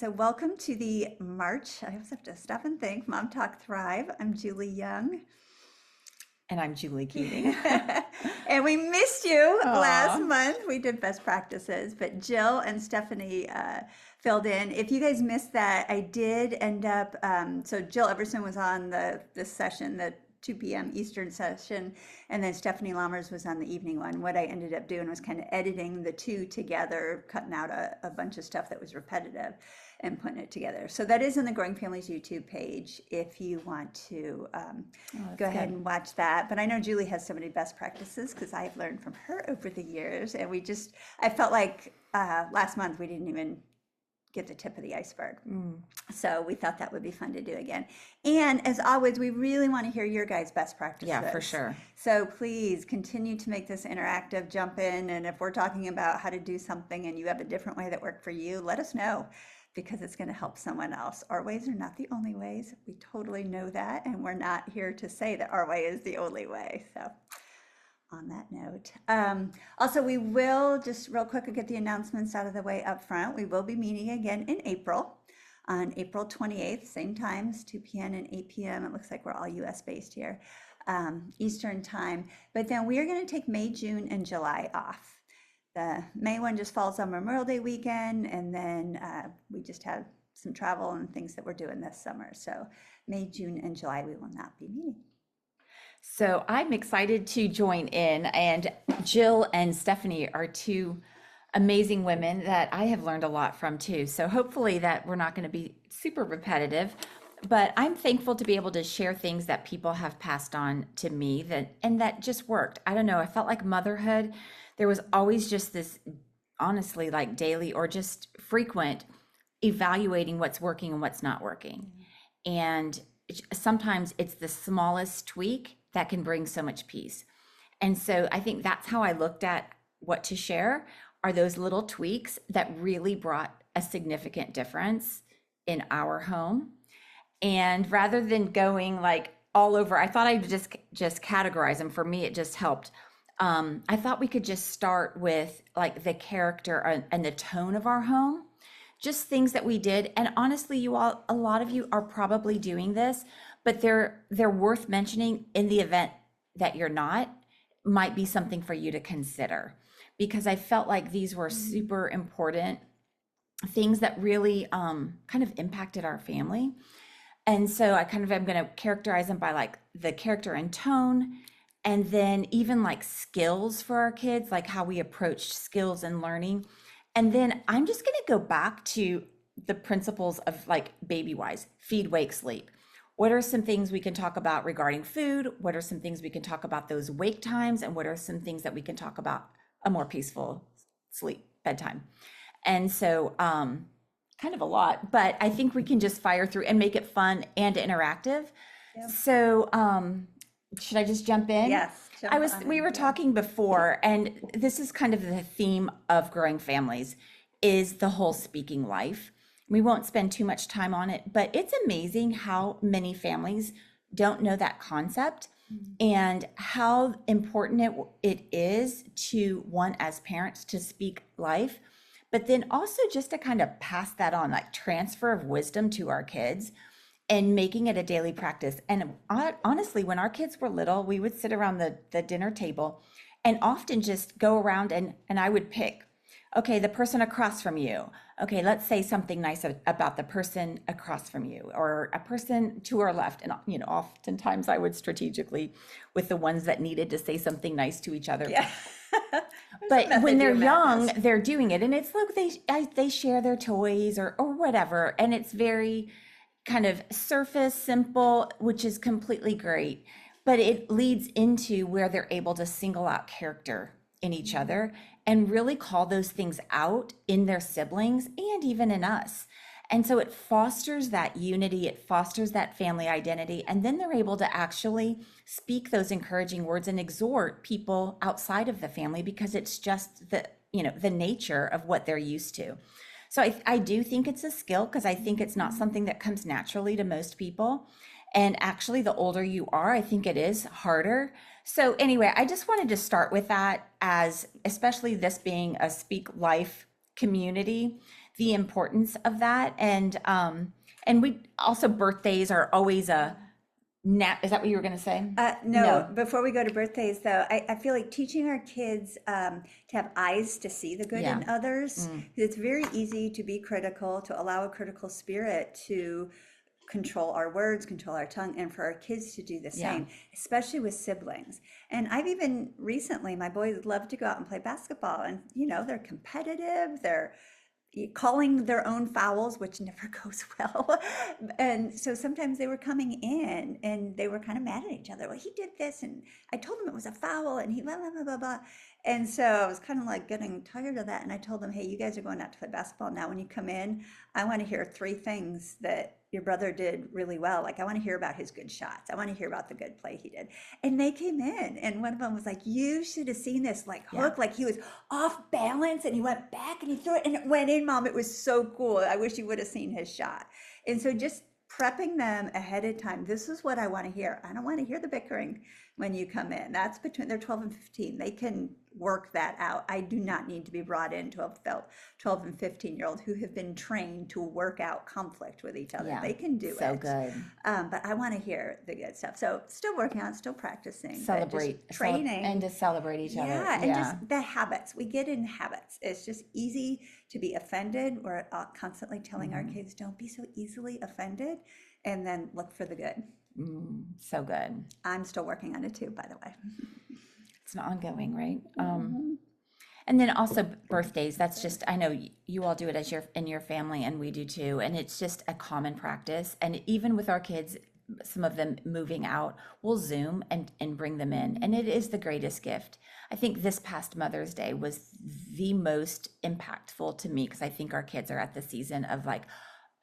So welcome to the March. I always have to stop and think. Mom Talk Thrive. I'm Julie Young. And I'm Julie Keating. And we missed you last Aw. month. We did best practices, but Jill and Stephanie filled in. If you guys missed that, I did end up. So Jill Everson was on this session, the 2 p.m. Eastern session, and then Stephanie Lammers was on the evening one. What I ended up doing was kind of editing the two together, cutting out a bunch of stuff that was repetitive and putting it together. So that is in the Growing Families YouTube page if you want to Oh, that's go ahead good. and watch that. But I know Julie has so many best practices because I've learned from her over the years. And I felt like last month we didn't even get the tip of the iceberg. Mm. So we thought that would be fun to do again. And as always, we really want to hear your guys' best Yeah, for practices. sure. So please continue to make this interactive, jump in. And if we're talking about how to do something and you have a different way that worked for you, let us know because it's going to help someone else. Our ways are not the only ways. We totally know that. And we're not here to say that our way is the only way. So on that note. Also, we will just real quick get the announcements out of the way up front. We will be meeting again in April on April 28th, same times, 2 p.m. and 8 p.m. It looks like we're all US based here, Eastern time. But then we are going to take May, June, and July off. The May one just falls on Memorial Day weekend, and then we just have some travel and things that we're doing this summer. So May, June, and July, we will not be meeting. So I'm excited to join in. And Jill and Stephanie are two amazing women that I have learned a lot from too. So hopefully that we're not going to be super repetitive. But I'm thankful to be able to share things that people have passed on to me that just worked. I don't know. I felt like motherhood, there was always just this honestly like daily or just frequent evaluating what's working and what's not working. And sometimes it's the smallest tweak that can bring so much peace. And so I think that's how I looked at what to share are those little tweaks that really brought a significant difference in our home. And rather than going like all over, I thought I'd just categorize them. For me, it just helped. I thought we could just start with like the character and the tone of our home, just things that we did. And honestly, you all, a lot of you are probably doing this, but they're worth mentioning in the event that you're not, might be something for you to consider. Because I felt like these were super important things that really kind of impacted our family. And so I kind of am going to characterize them by like the character and tone, and then even like skills for our kids, like how we approached skills and learning. And then I'm just going to go back to the principles of like baby wise, feed, wake, sleep. What are some things we can talk about regarding food? What are some things we can talk about those wake times? And what are some things that we can talk about a more peaceful sleep, bedtime? And so, kind of a lot, but I think we can just fire through and make it fun and interactive. Yep. So, should I just jump in? Yes, jump on We in, were yeah. talking before, and this is kind of the theme of growing families is the whole speaking life. We won't spend too much time on it, but it's amazing how many families don't know that concept and how important it is to one as parents to speak life, but then also just to kind of pass that on, like transfer of wisdom to our kids and making it a daily practice. And honestly, when our kids were little, we would sit around the dinner table and often just go around and I would pick, okay, the person across from you. Okay, let's say something nice about the person across from you or a person to our left. And, oftentimes I would strategically with the ones that needed to say something nice to each other. Yeah. But when they're young, they're doing it. And it's like they share their toys or whatever. And it's very kind of surface simple, which is completely great. But it leads into where they're able to single out character in each other and really call those things out in their siblings and even in us. And so it fosters that unity, it fosters that family identity, and then they're able to actually speak those encouraging words and exhort people outside of the family because it's just the nature of what they're used to. So I do think it's a skill because I think it's not something that comes naturally to most people. And actually, the older you are, I think it is harder. So anyway, I just wanted to start with that as, especially this being a Speak Life community, the importance of that. And we also, birthdays are always a nap. Is that what you were going to say? No, No. before we go to birthdays, though, I feel like teaching our kids to have eyes to see the good Yeah. in others. 'Cause it's very easy to be critical, to allow a critical spirit to control our words, control our tongue, and for our kids to do the Yeah. same, especially with siblings. And I've even recently, my boys love to go out and play basketball, and they're competitive. They're calling their own fouls, which never goes well. And so sometimes they were coming in and they were kind of mad at each other. Well, he did this, and I told him it was a foul, and he blah, blah, blah, blah, blah. And so I was kind of like getting tired of that. And I told them, hey, you guys are going out to play basketball. Now, when you come in, I want to hear 3 things that your brother did really well. Like, I want to hear about his good shots. I want to hear about the good play he did. And they came in, and one of them was like, you should have seen this, like, Yeah. hook, like he was off balance and he went back and he threw it and it went in, Mom. It was so cool. I wish you would have seen his shot. And so just prepping them ahead of time. This is what I want to hear. I don't want to hear the bickering when you come in. That's between they're 12 and 15. They can work that out. I do not need to be brought into a 12 and 15-year-old who have been trained to work out conflict with each other. Yeah. They can do So it. good. But I want to hear the good stuff. So still working on, it, still practicing, but just Celebrate. training. And to celebrate each other. Yeah, and Yeah. just the habits. We get in habits. It's just easy to be offended. We're constantly telling our kids, don't be so easily offended, and then look for the good. So good. I'm still working on it too, by the way. It's an ongoing, right? And then also birthdays. That's just, I know you all do it as in your family, and we do too. And it's just a common practice. And even with our kids, some of them moving out, we'll Zoom and bring them in. And it is the greatest gift. I think this past Mother's Day was the most impactful to me, because I think our kids are at the season of like,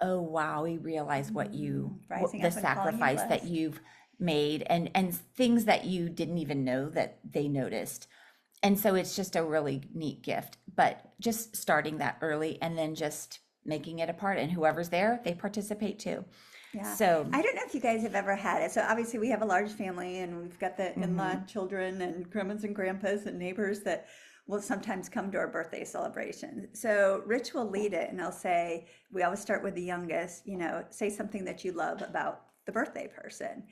oh wow, we realize Rising the up and calling you sacrifice that blessed. you've made, and things that you didn't even know that they noticed. And so it's just a really neat gift, but just starting that early and then just making it a part, and whoever's there, they participate too. Yeah. So I don't know if you guys have ever had it. So obviously we have a large family and we've got the in-law children and grandmas and grandpas and neighbors that will sometimes come to our birthday celebration. So Rich will lead it and he'll say, we always start with the youngest, say something that you love about the birthday person.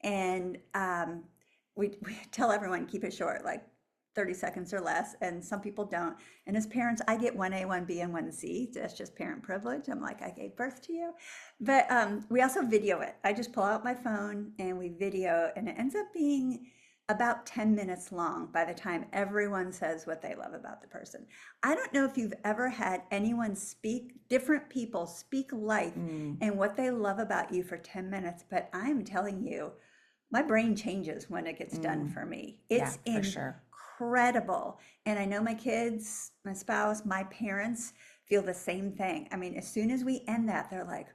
And we tell everyone, keep it short, like 30 seconds or less, and some people don't. And as parents, I get 1A, 1B, and 1C. That's just parent privilege. I'm like, I gave birth to you. But we also video it. I just pull out my phone and we video, and it ends up being about 10 minutes long by the time everyone says what they love about the person. I don't know if you've ever had anyone different people speak life and what they love about you for 10 minutes, but I'm telling you, my brain changes when it gets done for me. yeah, It's for sure. incredible. And I know my kids, my spouse, my parents feel the same thing. I mean, as soon as we end that, they're like,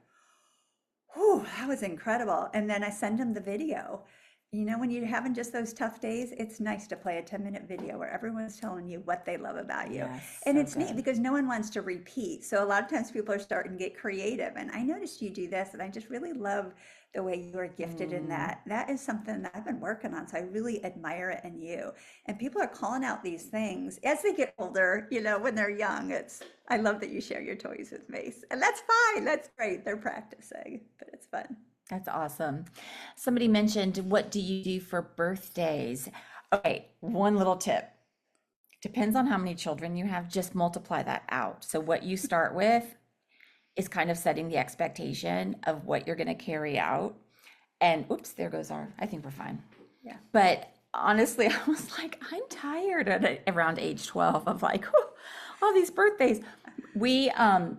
whew, that was incredible. And then I send them the video. When you're having just those tough days, it's nice to play a 10-minute video where everyone's telling you what they love about you. Yes, And so it's neat good. because no one wants to repeat. So a lot of times people are starting to get creative. And I noticed you do this, and I just really love the way you are gifted in that. That is something that I've been working on. So I really admire it in you. And people are calling out these things as they get older, when they're young. I love that you share your toys with me. And that's fine. That's great. They're practicing, but it's fun. That's awesome. Somebody mentioned, what do you do for birthdays? Okay, one little tip. Depends on how many children you have, just multiply that out. So what you start with is kind of setting the expectation of what you're going to carry out. And oops, there goes I think we're fine. Yeah. But honestly, I was like, I'm tired at around age 12 of like, whew, all these birthdays. We,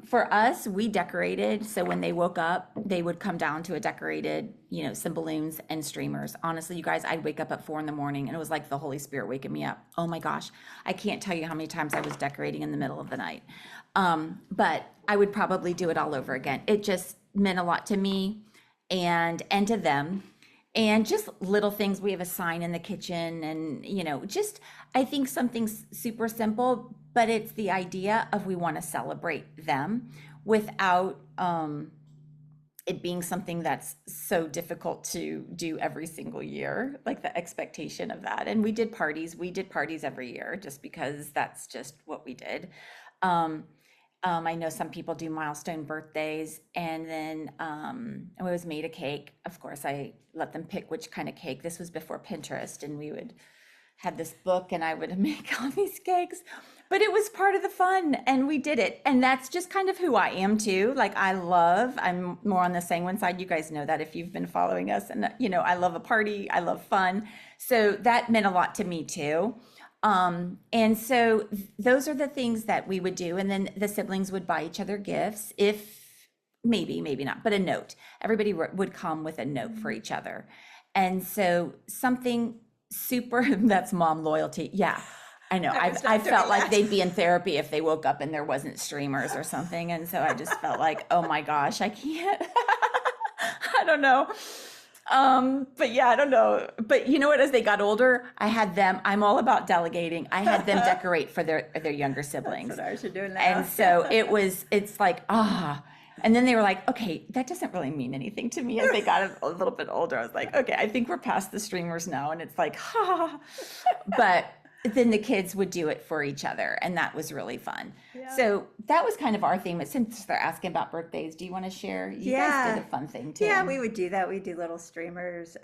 for us, we decorated. So when they woke up, they would come down to a decorated, some balloons and streamers. Honestly, you guys, I'd wake up at 4 a.m. and it was like the Holy Spirit waking me up. Oh my gosh. I can't tell you how many times I was decorating in the middle of the night. But I would probably do it all over again. It just meant a lot to me and to them. And just little things. We have a sign in the kitchen, and just, I think something super simple, but it's the idea of we want to celebrate them without it being something that's so difficult to do every single year, like the expectation of that. And we did parties every year just because that's just what we did. I know some people do milestone birthdays, and then I always made a cake. Of course, I let them pick which kind of cake. This was before Pinterest, and we would have this book, and I would make all these cakes. But it was part of the fun, and we did it. And that's just kind of who I am too. Like I'm more on the sanguine side. You guys know that if you've been following us, and I love a party. I love fun. So that meant a lot to me too. And so those are the things that we would do. And then the siblings would buy each other gifts, if maybe not, but a note. Everybody would come with a note for each other. And so something super, that's mom loyalty. Yeah, I know. I felt like they'd be in therapy if they woke up and there wasn't streamers or something. And so I just felt like, oh my gosh, I can't. I don't know. But yeah, I don't know. But you know what? As they got older, I'm all about delegating. I had them decorate for their younger siblings. That's what ours are doing now. And so it's like, and then they were like, okay, that doesn't really mean anything to me. As they got a little bit older, I was like, okay, I think we're past the streamers now. And it's like, but then the kids would do it for each other. And that was really fun. Yeah. So that was kind of our theme. But since they're asking about birthdays, do you want to share? You guys did a fun thing too. Yeah, we would do that. We do little streamers,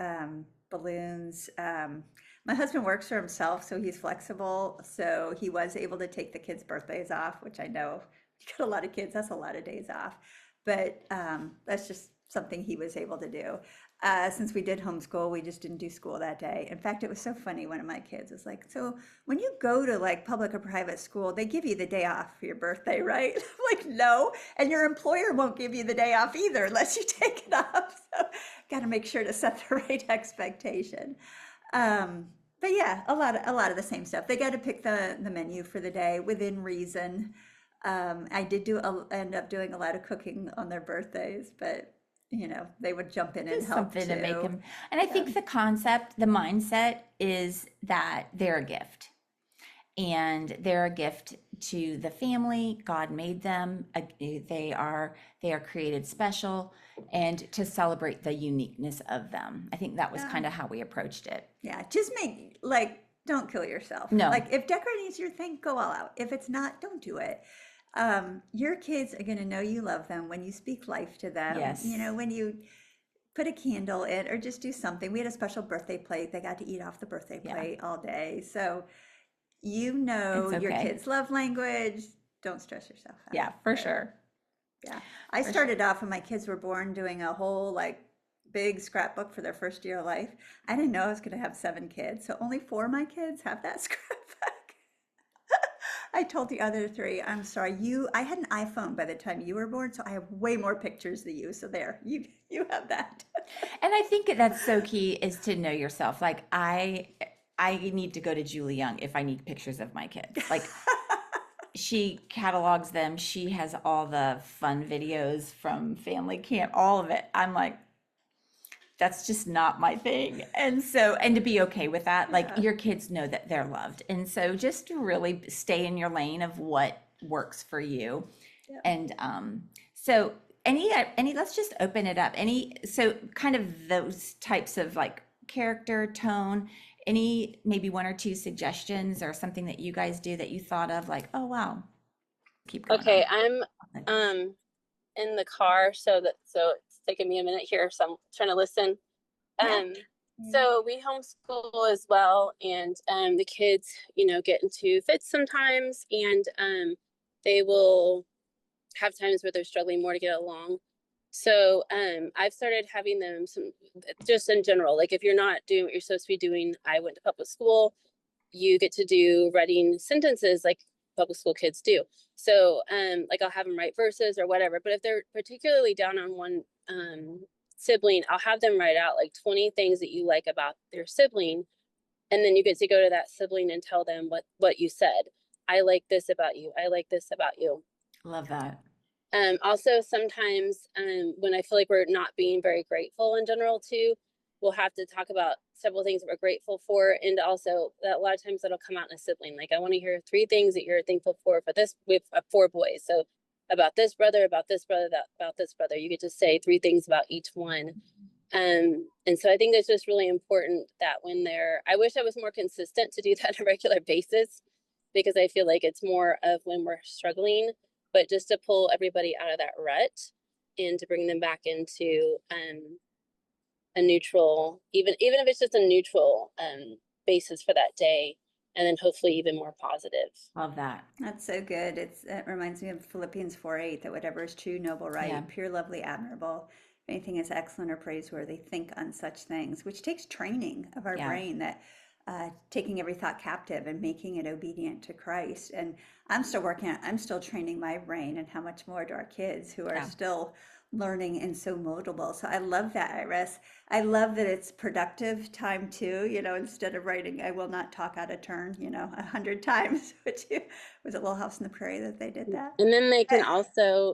balloons. My husband works for himself, so he's flexible. So he was able to take the kids' birthdays off, which I know you got a lot of kids. That's a lot of days off. But that's just something he was able to do. Since we did homeschool, we just didn't do school that day. In fact, it was so funny. One of my kids was like, so when you go to like public or private school, they give you the day off for your birthday, right? I'm like, no. And your employer won't give you the day off either unless you take it off. So got to make sure to set the right expectation. But yeah, a lot of the same stuff. They got to pick the menu for the day within reason. I did end up doing a lot of cooking on their birthdays, but they would jump in and Just help something to make too. them. And I think the mindset is that they're a gift. And they're a gift to the family. God made them. They are created special, and to celebrate the uniqueness of them. I think that was kind of how we approached it. Yeah, just don't kill yourself. No. Like if decorating is your thing, go all out. If it's not, don't do it. Your kids are going to know you love them when you speak life to them. Yes. When you put a candle in or just do something. We had a special birthday plate. They got to eat off the birthday plate all day. So It's your okay. kids' love language. Don't stress yourself out. Yeah, for sure. Yeah. I started off when my kids were born doing a whole big scrapbook for their first year of life. I didn't know I was going to have 7 kids. So only 4 of my kids have that scrapbook. I told the other 3, I'm sorry, I had an iPhone by the time you were born, so I have way more pictures than you. So there, you have that. And I think that's so key, is to know yourself. Like I need to go to Julie Young if I need pictures of my kids. Like she catalogs them. She has all the fun videos from family camp, all of it. I'm like, that's just not my thing. And to be okay with that, like your kids know that they're loved. And so just to really stay in your lane of what works for you. Yep. And so let's just open it up. So kind of those types of like character, tone, maybe 1 or 2 suggestions or something that you guys do that you thought of, like, oh wow, keep going. Okay, I'm in the car, so it's taking me a minute here, so I'm trying to listen. So we homeschool as well, and the kids, get into fits sometimes, and they will have times where they're struggling more to get along. So I've started having them just in general, like if you're not doing what you're supposed to be doing, I went to public school, you get to do writing sentences like public school kids do. So like I'll have them write verses or whatever, but if they're particularly down on one sibling, I'll have them write out like 20 things that you like about their sibling. And then you get to go to that sibling and tell them what you said. I like this about you. I like this about you. Love that. Also, sometimes when I feel like we're not being very grateful in general too, we'll have to talk about several things that we're grateful for. And also that a lot of times that'll come out in a sibling. Like, I want to hear 3 things that you're thankful for this. We have 4 boys. So about this brother, about this brother, about this brother, you get to say 3 things about each one. And so I think it's just really important that I wish I was more consistent to do that on a regular basis, because I feel like it's more of when we're struggling. but just to pull everybody out of that rut and to bring them back into a neutral, even if it's just a neutral basis for that day, and then hopefully even more positive. Love that. That's so good. It reminds me of Philippians 4:8, that whatever is true, noble, Yeah. right, pure, lovely, admirable, if anything is excellent or praiseworthy, think on such things, which takes training of our Yeah. brain, that taking every thought captive and making it obedient to Christ. And I'm still working on, I'm still training my brain, and how much more to our kids who are Yeah. still learning and so moldable. So I love that, Iris. I love that it's productive time too, instead of writing, I will not talk out of turn, 100 times, which was it Little House on the Prairie that they did that? And then they can also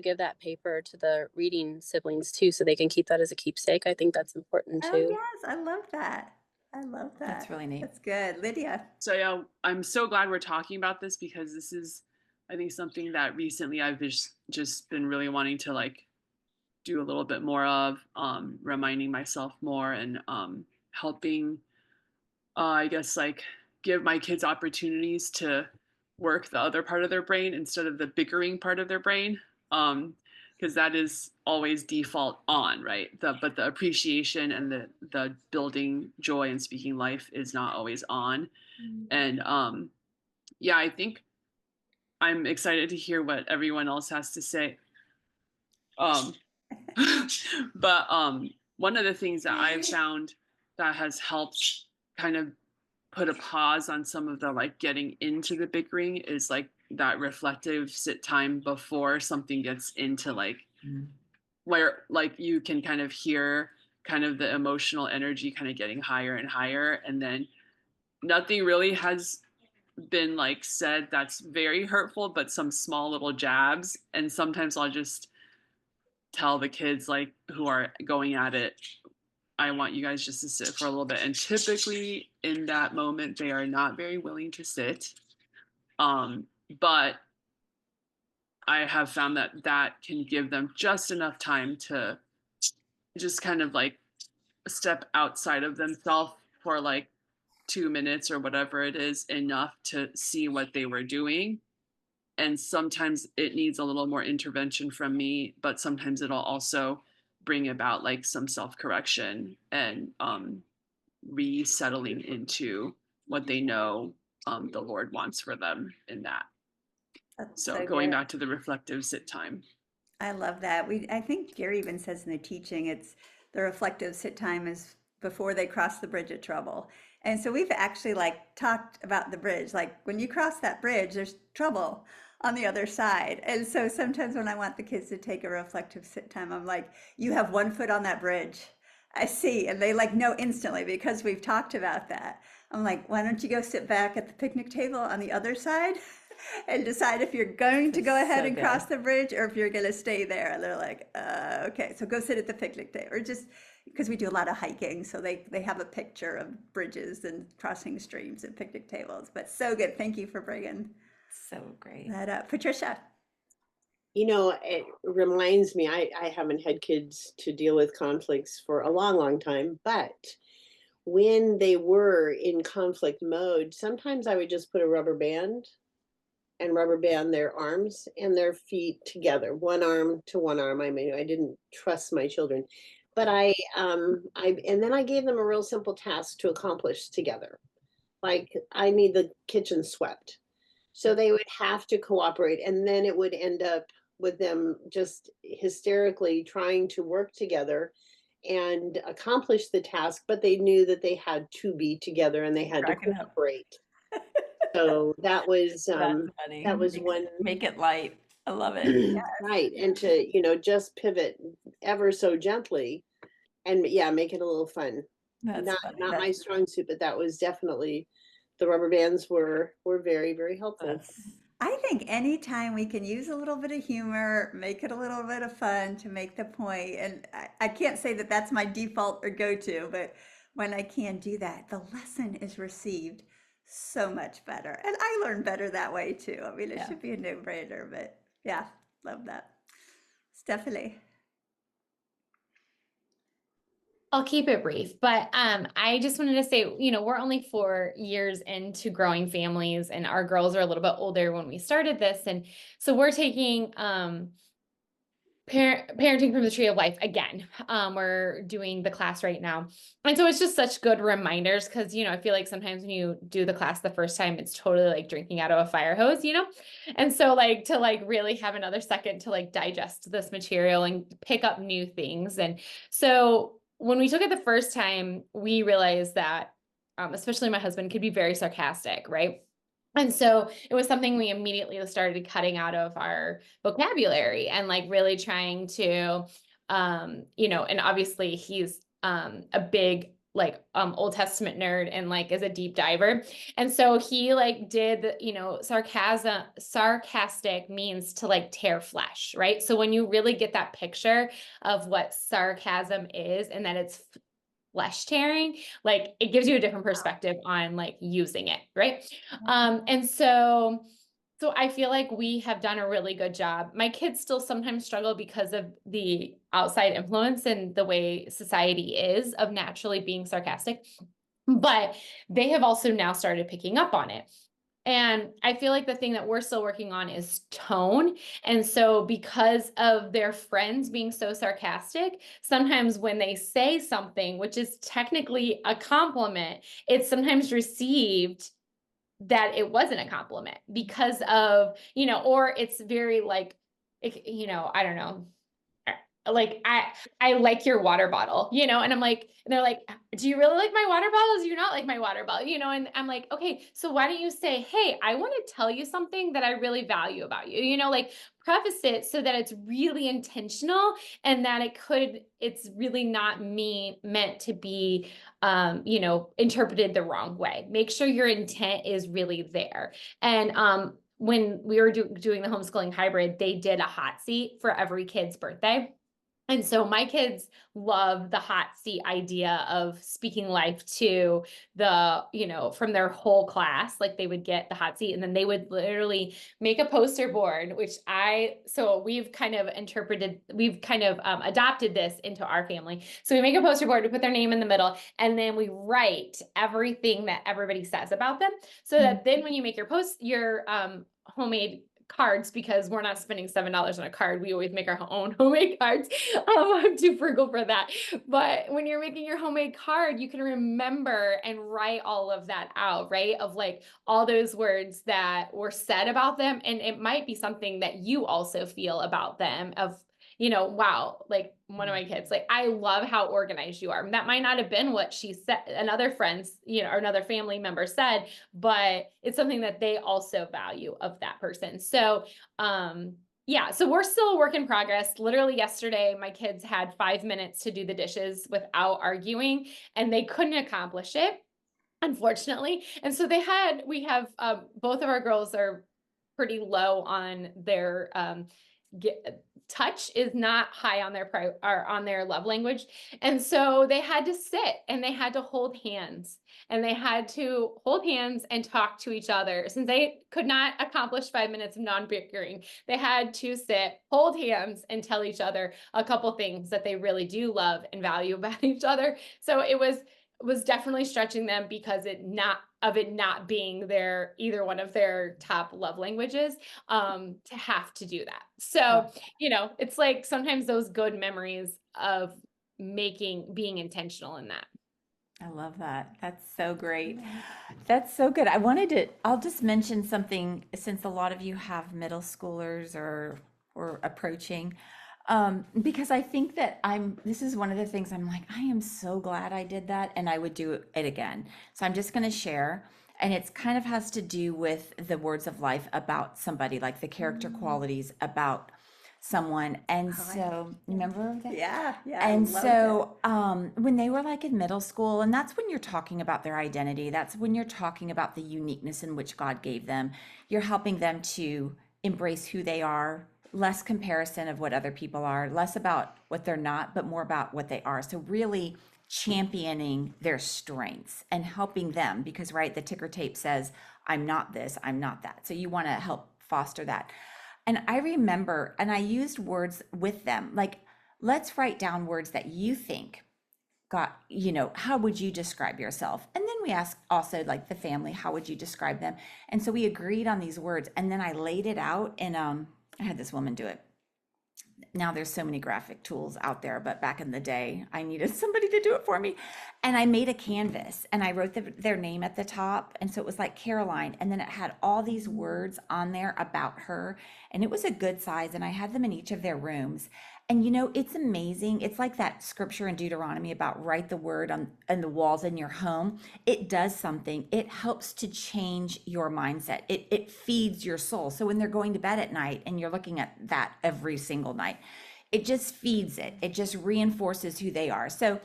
give that paper to the reading siblings too, so they can keep that as a keepsake. I think that's important Oh, too. yes, I love that. I love That's that. really neat. That's good. Lydia. So yeah, I'm so glad we're talking about this, because this is, I think, something that recently I've just been really wanting to like do a little bit more of, reminding myself more, and helping, I guess, like give my kids opportunities to work the other part of their brain instead of the bickering part of their brain. Because that is always default on, right? But the appreciation and the building joy and speaking life is not always on. And yeah, I think I'm excited to hear what everyone else has to say. Um, but one of the things that I've found that has helped kind of put a pause on some of the like getting into the bickering is like that reflective sit time before something gets into like Mm. where like you can kind of hear kind of the emotional energy kind of getting higher and higher, and then nothing really has been like said that's very hurtful, but some small little jabs. And sometimes I'll just tell the kids like who are going at it, I want you guys just to sit for a little bit. And typically in that moment, they are not very willing to sit. But I have found that that can give them just enough time to just kind of like step outside of themselves for like 2 minutes or whatever it is, enough to see what they were doing. And sometimes it needs a little more intervention from me, but sometimes it'll also bring about like some self-correction and resettling into what they know the Lord wants for them in that. That's So so going good. back to the reflective sit time. I love that. I think Gary even says in the teaching, it's the reflective sit time is before they cross the bridge of trouble. And so we've actually like talked about the bridge. Like when you cross that bridge, there's trouble on the other side. And so sometimes when I want the kids to take a reflective sit time, I'm like, you have one foot on that bridge. I see. And they like know instantly because we've talked about that. I'm like, why don't you go sit back at the picnic table on the other side and decide if you're going to That's go ahead so and good. cross the bridge or if you're going to stay there. And they're like, okay, so go sit at the picnic table. Or just because we do a lot of hiking, so they have a picture of bridges and crossing streams and picnic tables. But so good. Thank you for bringing So great. that up. Patricia. It reminds me, I haven't had kids to deal with conflicts for a long, long time, but when they were in conflict mode, sometimes I would just put a rubber band and rubber band their arms and their feet together, one arm to one arm. I mean, I didn't trust my children, but and then I gave them a real simple task to accomplish together. Like I need the kitchen swept. So they would have to cooperate, and then it would end up with them just hysterically trying to work together and accomplish the task, but they knew that they had to be together and they had to Cracking up. cooperate. So That's funny. that was one Make it light. I love it. right. And to, just pivot ever so gently and yeah, make it a little fun. That's funny. Not my strong suit, but that was definitely the rubber bands were very, very helpful. That's I think anytime we can use a little bit of humor, make it a little bit of fun to make the point, and I can't say that that's my default or go-to, but when I can do that, the lesson is received so much better. And I learn better that way too. I mean, it Yeah. should be a no-brainer, but yeah, love that. Stephanie. I'll keep it brief, but I just wanted to say, we're only 4 years into growing families, and our girls are a little bit older when we started this, and so we're taking parenting from the tree of life again. We're doing the class right now, and so it's just such good reminders because I feel like sometimes when you do the class the first time, it's totally like drinking out of a fire hose, and so like to like really have another second to like digest this material and pick up new things. And so when we took it the first time, we realized that especially my husband could be very sarcastic, right? And so it was something we immediately started cutting out of our vocabulary and like really trying to, and obviously he's a big like Old Testament nerd and like is a deep diver. And so he like did, sarcastic means to like tear flesh, right? So when you really get that picture of what sarcasm is and that it's flesh tearing, like it gives you a different perspective on like using it, right? And so I feel like we have done a really good job. My kids still sometimes struggle because of the outside influence and the way society is of naturally being sarcastic, but they have also now started picking up on it. And I feel like the thing that we're still working on is tone. And so, because of their friends being so sarcastic, sometimes when they say something, which is technically a compliment, it's sometimes received that it wasn't a compliment because of, or it's very like, I don't know, like I like your water bottle, and I'm like, and they're like, do you really like my water bottle? Do you not like my water bottle? And I'm like, okay, so why don't you say, hey, I want to tell you something that I really value about you, like preface it so that it's really intentional and that it's really not meant to be, interpreted the wrong way. Make sure your intent is really there. And, when we were doing the homeschooling hybrid, they did a hot seat for every kid's birthday. And so my kids love the hot seat idea of speaking life to from their whole class. Like they would get the hot seat and then they would literally make a poster board, so we've kind of adopted this into our family. So we make a poster board, we put their name in the middle, and then we write everything that everybody says about them. So that then when you make your homemade cards, because we're not spending $7 on a card. We always make our own homemade cards. I'm too frugal for that. But when you're making your homemade card, you can remember and write all of that out, right? Of like all those words that were said about them. And it might be something that you also feel about them of, wow, like one of my kids, like, I love how organized you are. That might not have been what she said, another friend's, or another family member said, but it's something that they also value of that person. So, yeah, so we're still a work in progress. Literally yesterday, my kids had 5 minutes to do the dishes without arguing, and they couldn't accomplish it, unfortunately. And so both of our girls are pretty low on their, touch is not high on their love language. And so they had to sit and they had to hold hands and talk to each other. Since they could not accomplish 5 minutes of non-bickering, they had to sit, hold hands, and tell each other a couple things that they really do love and value about each other. So it was definitely stretching them because it not being either one of their top love languages, to have to do that. So, it's like sometimes those good memories of being intentional in that. I love that. That's so great. That's so good. I'll just mention something since a lot of you have middle schoolers or approaching. Because I think that this is one of the things I'm like, I am so glad I did that and I would do it again. So I'm just going to share, and it's kind of has to do with the words of life about somebody, like the character qualities about someone. And so remember that? Yeah, yeah. And I loved so when they were like in middle school, and that's when you're talking about their identity, that's when you're talking about the uniqueness in which God gave them. You're helping them to embrace who they are, less comparison of what other people are, less about what they're not, but more about what they are. So really championing their strengths and helping them, because right, the ticker tape says, I'm not this, I'm not that. So you want to help foster that. And I remember, and I used words with them, like, let's write down words that you think got, how would you describe yourself? And then we asked also like the family, how would you describe them? And so we agreed on these words. And then I laid it out and I had this woman do it. Now there's so many graphic tools out there, but back in the day, I needed somebody to do it for me. And I made a canvas and I wrote their name at the top. And so it was like Caroline. And then it had all these words on there about her. And it was a good size. And I had them in each of their rooms. And it's amazing. It's like that scripture in Deuteronomy about write the word on the walls in your home. It does something. It helps to change your mindset. It feeds your soul. So when they're going to bed at night and you're looking at that every single night, it just feeds it. It just reinforces who they are. So,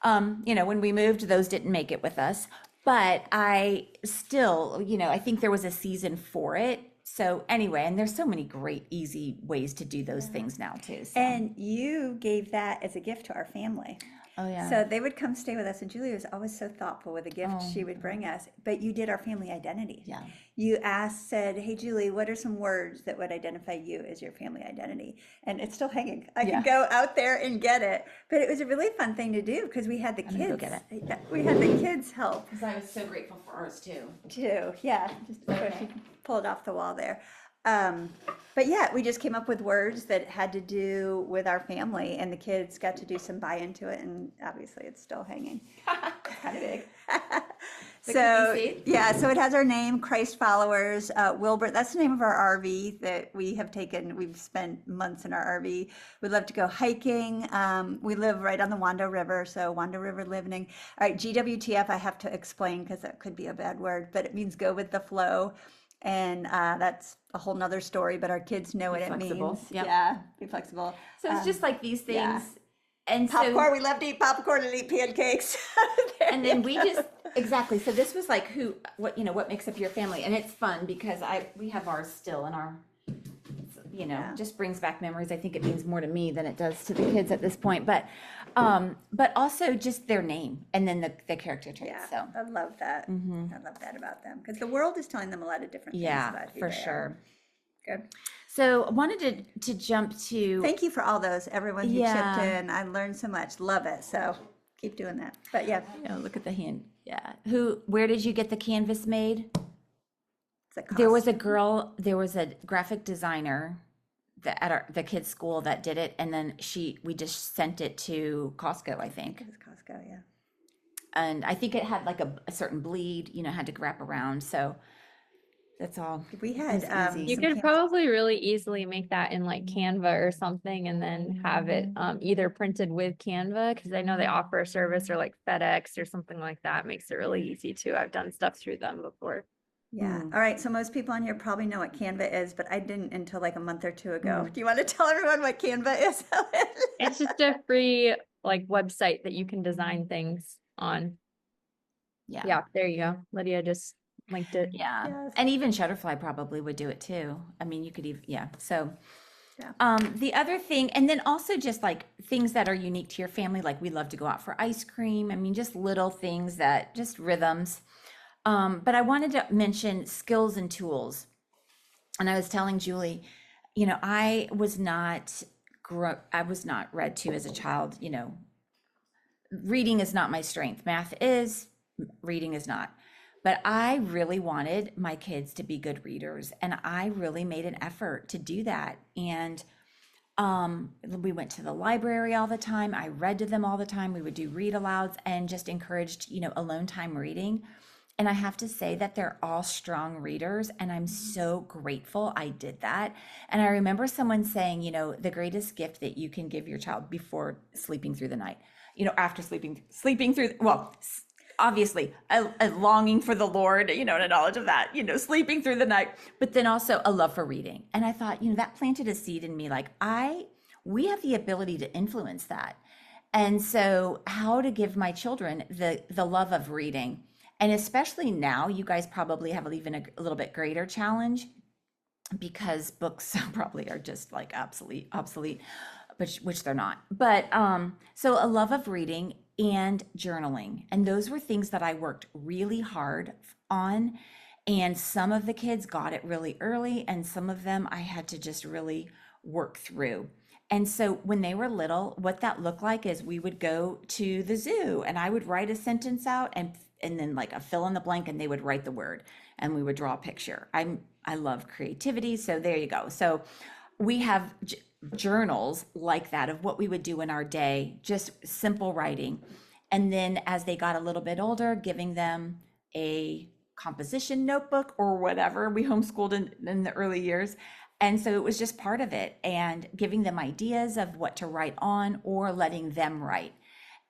when we moved, those didn't make it with us, but I still, I think there was a season for it. So anyway, and there's so many great, easy ways to do those things now too. So. And you gave that as a gift to our family. Oh yeah. So they would come stay with us, and Julia was always so thoughtful with the gift she would bring us. But you did our family identity. Yeah. You said, "Hey Julie, what are some words that would identify you as your family identity?" And it's still hanging. I can go out there and get it. But it was a really fun thing to do because we had the I'm gonna kids. go get Yeah, we had the kids help Because I was so grateful for ours too. too. Yeah, just of course you can pull it off the wall there. But yeah, we just came up with words that had to do with our family, and the kids got to do some buy into it, and obviously it's still hanging. It's kind of big. So So can you see? yeah, so it has our name, Christ Followers. Wilbur, that's the name of our RV that we have taken. We've spent months in our RV. We love to go hiking. We live right on the Wando River, so Wando River living. All right, GWTF, I have to explain because that could be a bad word, but it means go with the flow. And that's a whole nother story, but our kids know what it flexible. means. Yep. Yeah, be flexible. So it's just like these things. yeah. And Popcorn, we love to eat popcorn and eat pancakes. and then we just exactly. So this was like what makes up your family, and it's fun because we have ours still in our, just brings back memories. I think it means more to me than it does to the kids at this point, but also just their name and then the character traits. Yeah, So I love that. I love that about them because the world is telling them a lot of different things yeah, about who for they sure. are. Good. So I wanted to jump to Thank you for all those, everyone who Yeah. chipped in. I learned so much. Love it. So keep doing that. But yeah, oh, look at the hand. Yeah. Where did you get the canvas made? it's a There was cost. there was a graphic designer at the kids' school that did it, and then we just sent it to Costco, I think. It's Costco, yeah. And I think it had like a certain bleed, had to wrap around. So that's all. We had easy. You some could can- probably really easily make that in like Canva or something and then have it either printed with Canva, because I know they offer a service, or like FedEx or something like that. Makes it really easy too. I've done stuff through them before. Yeah. All right. So most people on here probably know what Canva is, but I didn't until like a month or two ago. Mm. Do you want to tell everyone what Canva is? It's just a free like website that you can design things on. Yeah. Yeah, there you go. Lydia just linked it. Yeah. Yes. And even Shutterfly probably would do it too. I mean, you could even, yeah. So, Yeah. the other thing, and then also just like things that are unique to your family, like we love to go out for ice cream. I mean, just little things just rhythms. But I wanted to mention skills and tools. And I was telling Julie, I was not read to as a child, reading is not my strength. Math is, reading is not. But I really wanted my kids to be good readers, and I really made an effort to do that. And we went to the library all the time. I read to them all the time. We would do read alouds and just encouraged, alone time reading. And I have to say that they're all strong readers, and I'm so grateful I did that. And I remember someone saying, the greatest gift that you can give your child before sleeping through the night, after sleeping through, well, obviously a longing for the Lord, and a knowledge of that, sleeping through the night, but then also a love for reading. And I thought, that planted a seed in me. Like we have the ability to influence that. And so how to give my children the love of reading. And especially now, you guys probably have even a little bit greater challenge because books probably are just like obsolete, which they're not. But so a love of reading and journaling. And those were things that I worked really hard on. And some of the kids got it really early, and some of them I had to just really work through. And so when they were little, what that looked like is we would go to the zoo and I would write a sentence out and then like a fill in the blank and they would write the word and we would draw a picture. I love creativity, so there you go. So we have journals like that of what we would do in our day, just simple writing. And then as they got a little bit older, giving them a composition notebook or whatever. We homeschooled in the early years. And so it was just part of it and giving them ideas of what to write on or letting them write.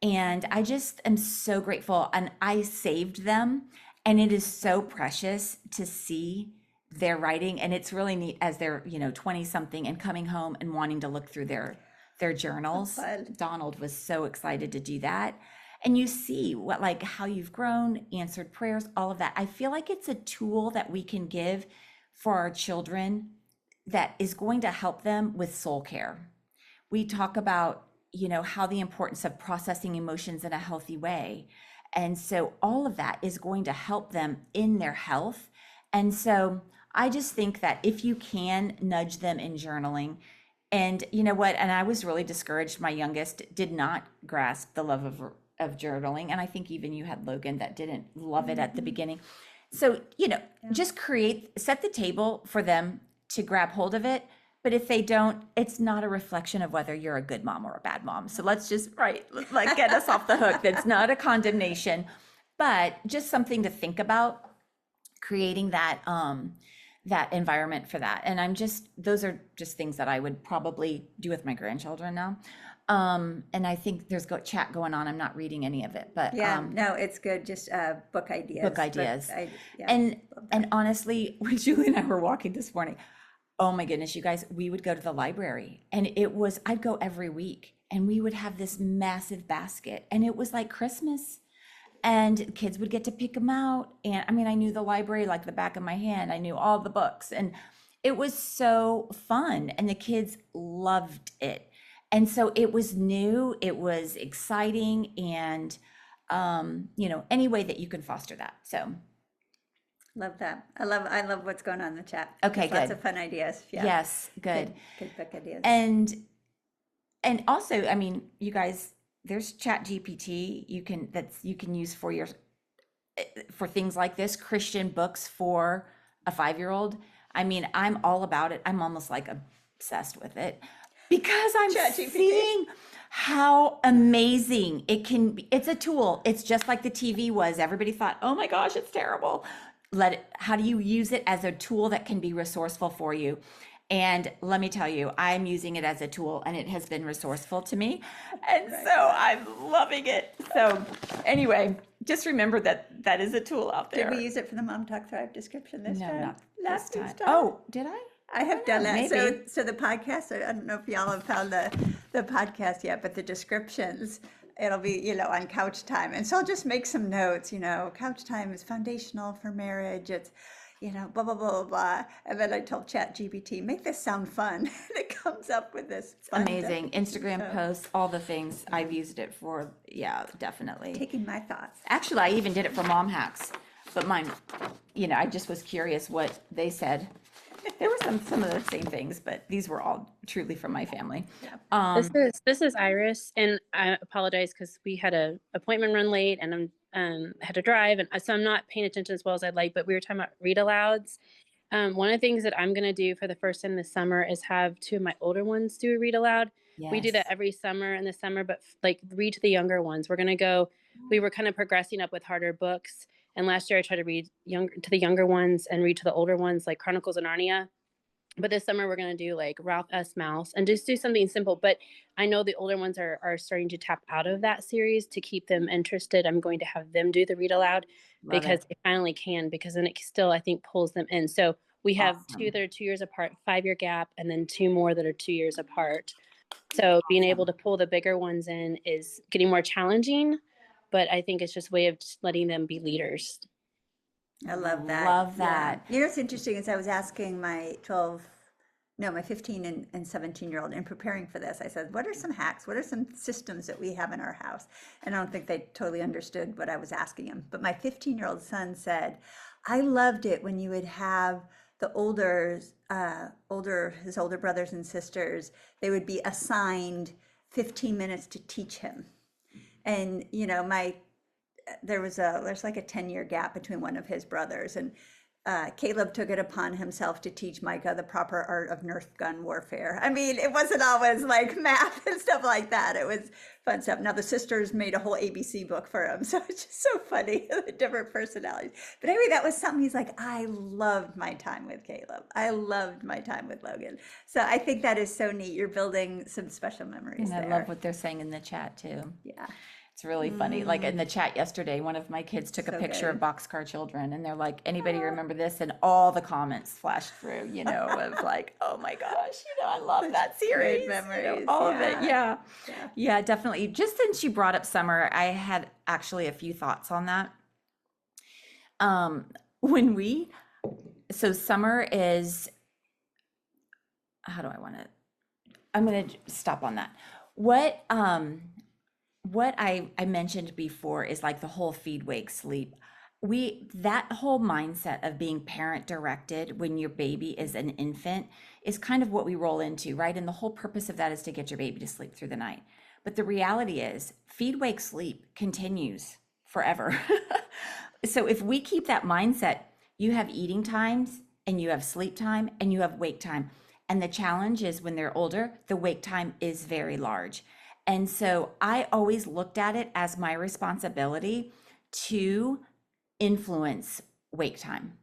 And I just am so grateful. And I saved them. And it is so precious to see their writing. And it's really neat as they're, 20 something and coming home and wanting to look through their journals. fun. Donald was so excited to do that. And you see what, like how you've grown, answered prayers, all of that. I feel like it's a tool that we can give for our children that is going to help them with soul care. We talk about, how the importance of processing emotions in a healthy way. And so all of that is going to help them in their health. And so I just think that if you can nudge them in journaling, and you know what, and I was really discouraged. My youngest did not grasp the love of journaling. And I think even you had Logan that didn't love it at the beginning. So, just set the table for them to grab hold of it. But if they don't, it's not a reflection of whether you're a good mom or a bad mom. So let's just, get us off the hook. That's not a condemnation, but just something to think about, creating that environment for that. And those are just things that I would probably do with my grandchildren now. And I think there's chat going on. I'm not reading any of it, but Yeah, no, it's good. Just book ideas. book ideas. Yeah, and love that. and honestly, when Julie and I were walking this morning, oh my goodness, you guys, we would go to the library and I'd go every week and we would have this massive basket and it was like Christmas and kids would get to pick them out. And I mean, I knew the library like the back of my hand. I knew all the books and it was so fun and the kids loved it. And so it was new, it was exciting, and any way that you can foster that. So Love that. I love what's going on in the chat. Okay, There's Lots good. of fun ideas. Yeah. yes, good. Good book ideas. And also, I mean, you guys, there's Chat GPT you can use for things like this, Christian books for a 5-year-old. I mean, I'm all about it. I'm almost like obsessed with it because I'm ChatGPT. seeing how amazing it can be. It's a tool. It's just like the TV was. Everybody thought, oh my gosh, it's terrible. How do you use it as a tool that can be resourceful for you? And let me tell you, I'm using it as a tool and it has been resourceful to me. And so I'm loving it. So anyway, just remember that is a tool out there. Did we use it for the Mom Talk Thrive description this No, time? not Last this week's time. Oh, did I? I have done that. maybe. So the podcast, I don't know if y'all have found the podcast yet, but the descriptions, it'll be, on couch time. And so I'll just make some notes, couch time is foundational for marriage. It's, blah, blah, blah, blah, blah. And then I told ChatGPT, make this sound fun. And it comes up with this. fun Amazing. definition. Instagram So, posts, all the things I've used it for. Yeah, definitely. taking my thoughts. Actually, I even did it for mom hacks, but mine, I just was curious what they said. There were some of the same things, but these were all truly from my family. This is Iris, and I apologize because we had a appointment run late, and I'm had to drive, and so I'm not paying attention as well as I'd like. But we were talking about read alouds. One of the things that I'm gonna do for the first time this summer is have 2 of my older ones do a read aloud. We do that Yes. every summer in the summer, but read to the younger ones. We're gonna go. We were kind of progressing up with harder books, and last year I tried to read to the younger ones and read to the older ones, like Chronicles of Narnia. But this summer we're going to do like Ralph S. Mouse and just do something simple. But I know the older ones are starting to tap out of that series to keep them interested. I'm going to have them do the read aloud Love because it. they finally can, because then it still, I think, pulls them in. So we have 2 Awesome. that are 2 years apart, 5-year gap, and then 2 more that are 2 years apart. So being able to pull the bigger ones in is getting more challenging, but I think it's just a way of just letting them be leaders. I love that. Love Yeah. that. What's interesting is I was asking my 15 and 17-year-old in preparing for this, I said, what are some hacks? What are some systems that we have in our house? And I don't think they totally understood what I was asking him. But my 15-year-old son said, I loved it when you would have the his older brothers and sisters, they would be assigned 15 minutes to teach him. And, you know, there's like a 10-year gap between one of his brothers, and Caleb took it upon himself to teach Micah the proper art of Nerf gun warfare. I mean, it wasn't always like math and stuff like that. It was fun stuff. Now the sisters made a whole ABC book for him, so it's just so funny, the different personalities. But anyway, that was something he's like, I loved my time with Caleb. I loved my time with Logan. So I think that is so neat. You're building some special memories And I there. love what they're saying in the chat too. Yeah. It's really funny. Like in the chat yesterday, one of my kids took a So picture good. of Boxcar Children, and they're like, anybody remember this? And all the comments flashed through, you know, of like, oh my gosh, you know, I love that series. memories, All of it. Yeah. Yeah. Yeah, definitely. Just since you brought up summer, I had actually a few thoughts on that. So summer is, how do I want to, I'm going to stop on that. What I mentioned before is like the whole feed, wake, sleep. That whole mindset of being parent directed when your baby is an infant is kind of what we roll into, right? And the whole purpose of that is to get your baby to sleep through the night. But the reality is feed, wake, sleep continues forever. So if we keep that mindset, you have eating times and you have sleep time and you have wake time. And the challenge is when they're older, the wake time is very large. And so I always looked at it as my responsibility to influence wake time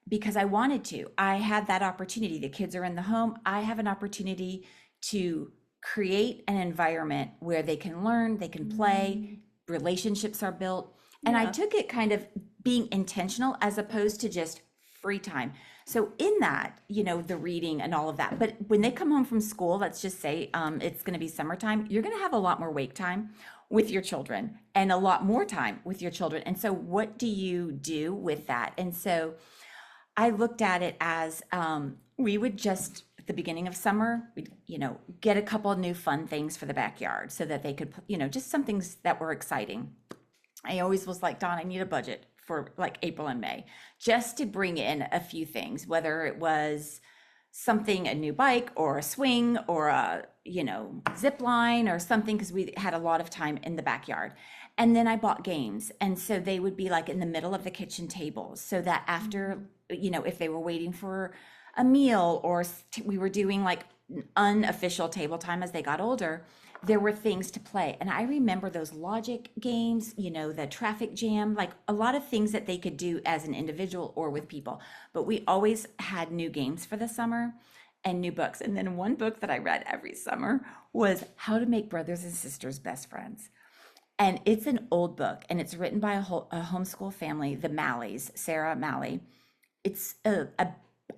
because I wanted to. I had that opportunity. The kids are in the home. I have an opportunity to create an environment where they can learn, they can play, relationships are built. And I took it kind of being intentional as opposed to just free time. So in that, you know, the reading and all of that, but when they come home from school, let's just say it's going to be summertime, you're going to have a lot more wake time with your children and a lot more time with your children. And so what do you do with that? And so I looked at it as we would just, at the beginning of summer, we'd, you know, get a couple of new fun things for the backyard so that they could, you know, just some things that were exciting. I always was like, Dawn, I need a budget for like April and May, just to bring in a few things, whether it was something, a new bike or a swing or a, you know, zip line or something, because we had a lot of time in the backyard. And then I bought games. And so they would be like in the middle of the kitchen table so that after, you know, if they were waiting for a meal or we were doing like unofficial table time as they got older, there were things to play. And I remember those logic games, you know, the traffic jam, like a lot of things that they could do as an individual or with people. But we always had new games for the summer and new books. And then one book that I read every summer was How to Make Brothers and Sisters Best Friends. And it's an old book and it's written by a homeschool family, the Malleys, Sarah Malley. It's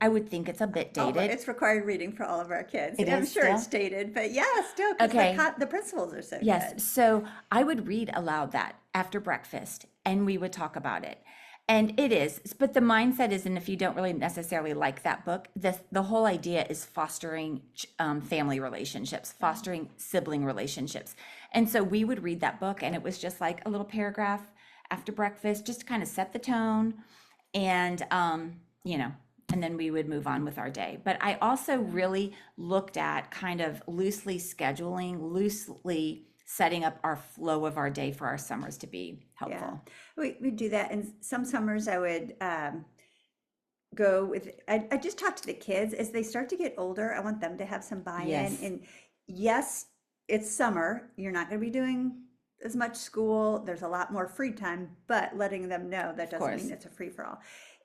I would think it's a bit dated. It's required reading for all of our kids. It I'm is sure still? it's dated, but yeah, still, because Okay. the principles are so Yes. good. So I would read aloud that after breakfast and we would talk about it. And it is, but the mindset is, and if you don't really necessarily like that book, the whole idea is fostering family relationships, fostering sibling relationships. And so we would read that book and it was just like a little paragraph after breakfast, just to kind of set the tone and, you know, and then we would move on with our day. But I also really looked at kind of loosely scheduling, loosely setting up our flow of our day for our summers to be helpful. Yeah, we do that. And some summers I would go with, I just talk to the kids as they start to get older. I want them to have some buy-in. Yes. And yes, it's summer. You're not going to be doing as much school. There's a lot more free time, but letting them know that doesn't course. mean it's a free-for-all.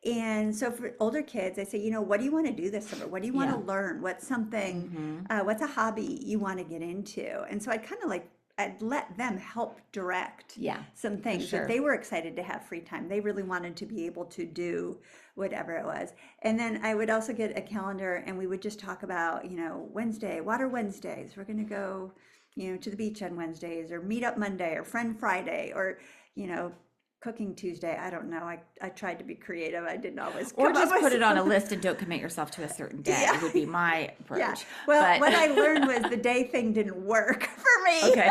And so for older kids, I say, you know, what do you want to do this summer? What do you want Yeah. to learn? What's something, what's a hobby you want to get into? And so I'd kind of like, I'd let them help direct Yeah, some things sure. that they were excited to have free time. They really wanted to be able to do whatever it was. And then I would also get a calendar and we would just talk about, you know, Wednesday, Water Wednesdays. We're going to go, you know, to the beach on Wednesdays, or Meet Up Monday, or Friend Friday, or, you know, Cooking Tuesday. I don't know. I tried to be creative. I didn't always Or come up just with put it on a something. list and don't commit yourself to a certain day Yeah. would be my approach. Yeah. Well, But- what I learned was the day thing didn't work for me. Okay.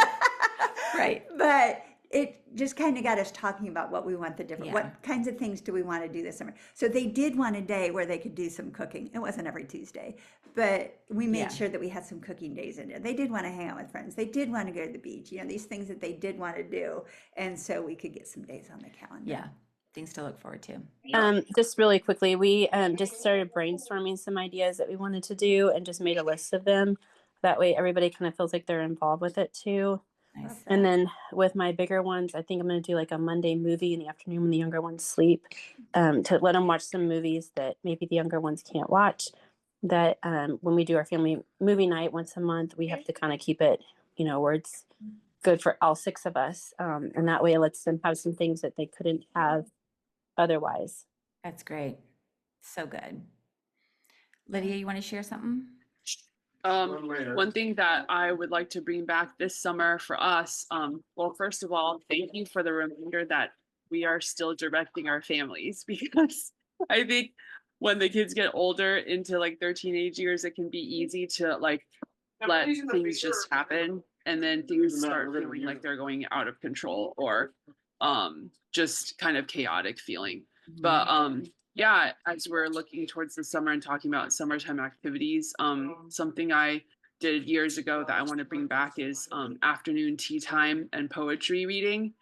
Right. But it just kind of got us talking about what we want Yeah. what kinds of things do we want to do this summer. So they did want a day where they could do some cooking. It wasn't every Tuesday, but we made Yeah. sure that we had some cooking days in there. They did want to hang out with friends. They did want to go to the beach, these things that they did want to do. And so we could get some days on the calendar. Yeah. Things to look forward to. Just really quickly, we just started brainstorming some ideas that we wanted to do and just made a list of them. That way everybody kind of feels like they're involved with it too. Nice. And then with my bigger ones, I think I'm going to do like a Monday movie in the afternoon when the younger ones sleep, to let them watch some movies that maybe the younger ones can't watch. That when we do our family movie night once a month, we have to kind of keep it, where it's good for all 6 of us. And that way it lets them have some things that they couldn't have otherwise. That's great. So good. Lydia, you want to share something? One thing that I would like to bring back this summer for us, well, first of all, thank you for the reminder that we are still directing our families, because I think when the kids get older into like their teenage years, it can be easy to like let things just happen, and then things start feeling like they're going out of control, or just kind of chaotic feeling. But yeah, as we're looking towards the summer and talking about summertime activities, something I did years ago that I want to bring back is afternoon tea time and poetry reading.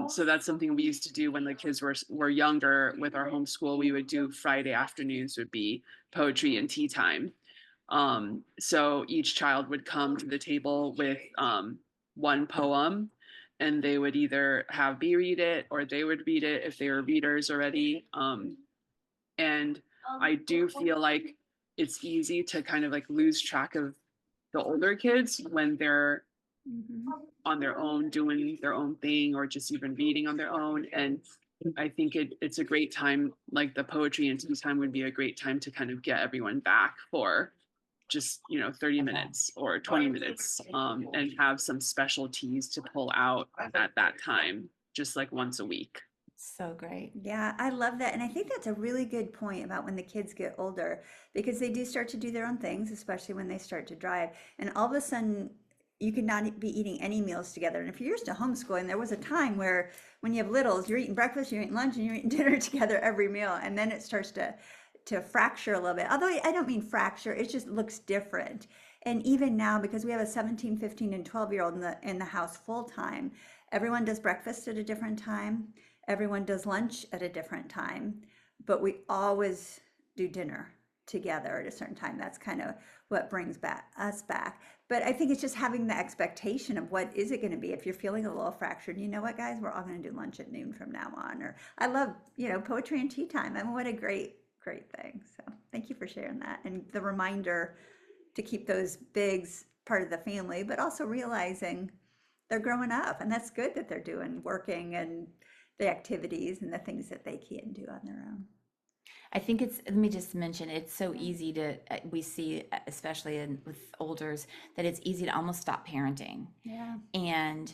So that's something we used to do when the kids were younger with our homeschool. We would do Friday afternoons would be poetry and tea time. So each child would come to the table with one poem, and they would either have me read it or they would read it if they were readers already. And I do feel like it's easy to kind of like lose track of the older kids when they're on their own doing their own thing, or just even reading on their own. And I think it's a great time, like the poetry and tea time would be a great time to kind of get everyone back for just 30 minutes or 20 minutes, and have some specialties to pull out at that time, just like once a week. So great. Yeah, I love that. And I think that's a really good point about when the kids get older, because they do start to do their own things, especially when they start to drive. And all of a sudden, you could not be eating any meals together. And if you're used to homeschooling, there was a time where when you have littles, you're eating breakfast, you're eating lunch, and you're eating dinner together every meal. And then it starts to fracture a little bit. Although I don't mean fracture, it just looks different. And even now, because we have a 17, 15, and 12-year-old in the house full time, everyone does breakfast at a different time. Everyone does lunch at a different time, but we always do dinner together at a certain time. That's kind of what brings us back. But I think it's just having the expectation of what is it going to be. If you're feeling a little fractured, you know what, guys, we're all going to do lunch at noon from now on. Or I love, poetry and tea time. I mean, what a great thing. So thank you for sharing that, and the reminder to keep those bigs part of the family, but also realizing they're growing up, and that's good that they're working and the activities and the things that they can do on their own. I think let me just mention, it's so easy to, we see, especially with olders, that it's easy to almost stop parenting. Yeah. And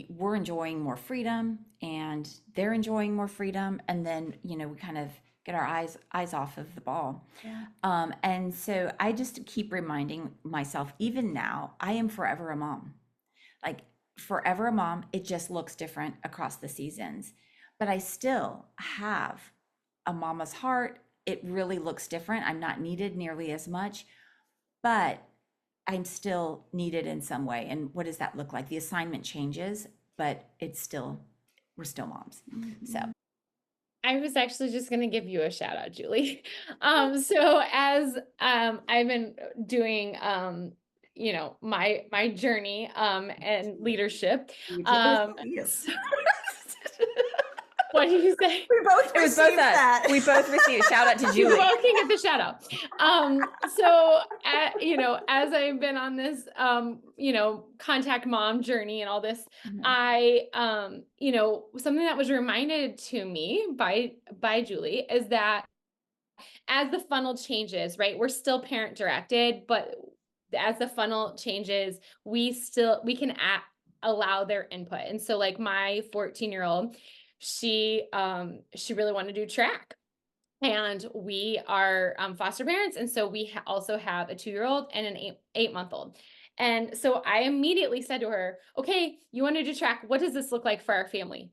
we're enjoying more freedom, and they're enjoying more freedom. And then, we kind of get our eyes off of the ball. Yeah. And so I just keep reminding myself, even now, I am forever a mom. Like, forever a mom. It just looks different across the seasons, but I still have a mama's heart. It really looks different. I'm not needed nearly as much, but I'm still needed in some way. And what does that look like? The assignment changes, but we're still moms. So I was actually just going to give you a shout out, Julie. So as I've been doing my journey and leadership. What did you say? We both it was received both us. that. We both received. Shout out to You Julie. both can get the shout out. So as I've been on this contact mom journey and all this, I something that was reminded to me by Julie is that as the funnel changes, right, we're still parent directed, but as the funnel changes, we can allow their input. And so like my 14-year-old, she really wanted to do track. And we are foster parents. And so we also have a 2-year-old and an 8-month-old. And so I immediately said to her, okay, you want to do track. What does this look like for our family?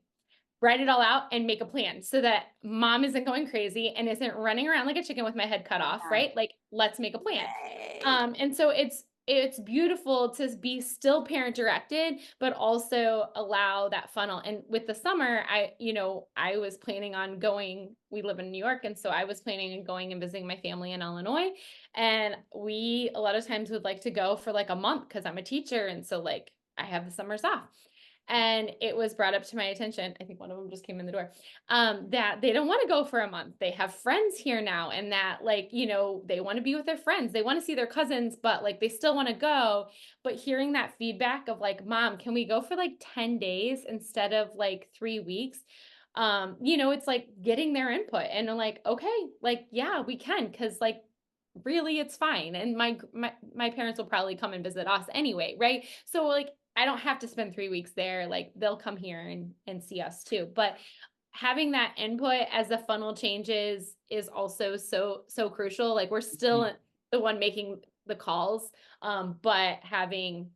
Write it all out and make a plan so that mom isn't going crazy and isn't running around like a chicken with my head cut off, Yeah. right? Like, let's make a plan. Yay. And so it's beautiful to be still parent directed, but also allow that funnel. And with the summer, I was planning on going, we live in New York. And so I was planning on going and visiting my family in Illinois. And we, a lot of times would like to go for like a month because I'm a teacher. And so like I have the summers off. And it was brought up to my attention, I think one of them just came in the door, that they don't want to go for a month. They have friends here now, and that like, they want to be with their friends. They want to see their cousins, but like they still want to go. But hearing that feedback of like, mom, can we go for like 10 days instead of like 3 weeks? It's like getting their input, and I'm like, okay, like, yeah, we can. Cause like, really, it's fine. And my parents will probably come and visit us anyway. Right. So like, I don't have to spend 3 weeks there. Like they'll come here and see us too. But having that input as the funnel changes is also so crucial. Like we're still the one making the calls, but having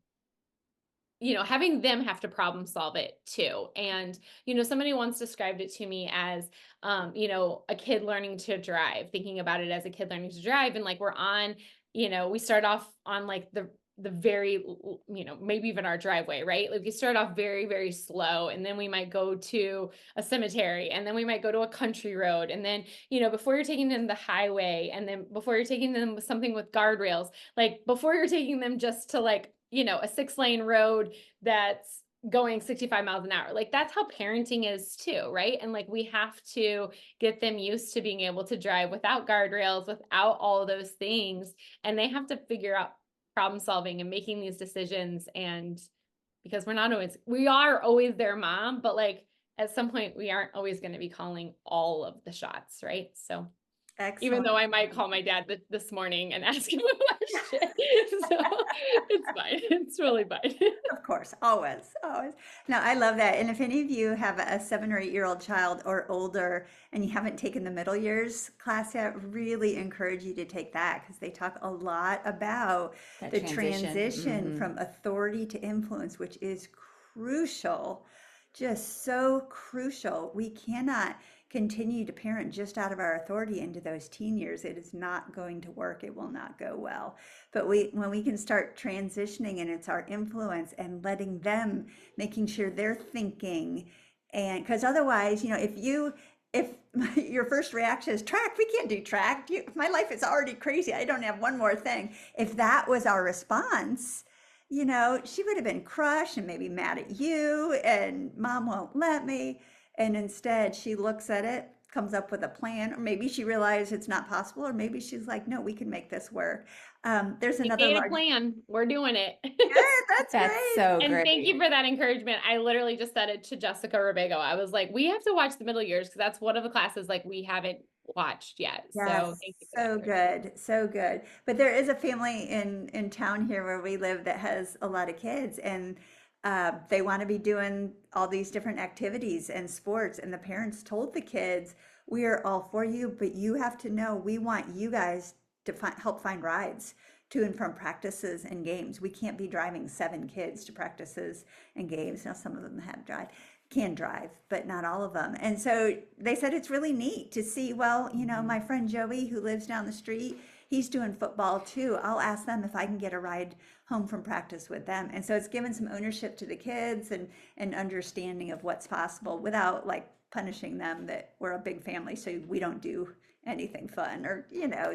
them have to problem solve it too. And, somebody once described it to me as, a kid learning to drive, thinking about it as a kid learning to drive. And like, we're on, we start off on like the very, maybe even our driveway, right? Like we start off very, very slow, and then we might go to a cemetery, and then we might go to a country road. And then, before you're taking them the highway, and then before you're taking them with something with guardrails, like before you're taking them just to like, a 6-lane road that's going 65 miles an hour. Like that's how parenting is too, right? And like we have to get them used to being able to drive without guardrails, without all of those things. And they have to figure out problem solving and making these decisions. And because we are always their mom, but like at some point we aren't always going to be calling all of the shots, right? So Excellent. even though I might call my dad this morning and ask him a question. So it's fine. It's really fine. Of course, always, always. No, I love that. And if any of you have a 7 or 8-year-old child or older and you haven't taken the middle years class yet, really encourage you to take that, because they talk a lot about That the transition. transition from authority to influence, which is crucial, just so crucial. We cannot continue to parent just out of our authority into those teen years. It is not going to work. It will not go well. But when we can start transitioning, and it's our influence and letting them, making sure they're thinking, and because otherwise, if your first reaction is track, we can't do track. My life is already crazy. I don't have one more thing. If that was our response, she would have been crushed and maybe mad at you, and mom won't let me. And instead she looks at it, comes up with a plan, or maybe she realizes it's not possible, or maybe she's like, no, we can make this work. There's another made a large plan. We're doing it. Good, that's That's great. so And great. thank you for that encouragement. I literally just said it to Jessica Rubigo. I was like, we have to watch the middle years because that's one of the classes like we haven't watched yet. So Yes, thank you for that so encouragement. good, so good. But there is a family in town here where we live that has a lot of kids, and they want to be doing all these different activities and sports. And the parents told the kids, we are all for you, but you have to know we want you guys to help find rides to and from practices and games. We can't be driving 7 kids to practices and games. Now, some of them can drive, but not all of them. And so they said it's really neat to see, well, my friend Joey, who lives down the street, he's doing football too. I'll ask them if I can get a ride home from practice with them. And so it's given some ownership to the kids, and understanding of what's possible without like punishing them that we're a big family, so we don't do anything fun, or,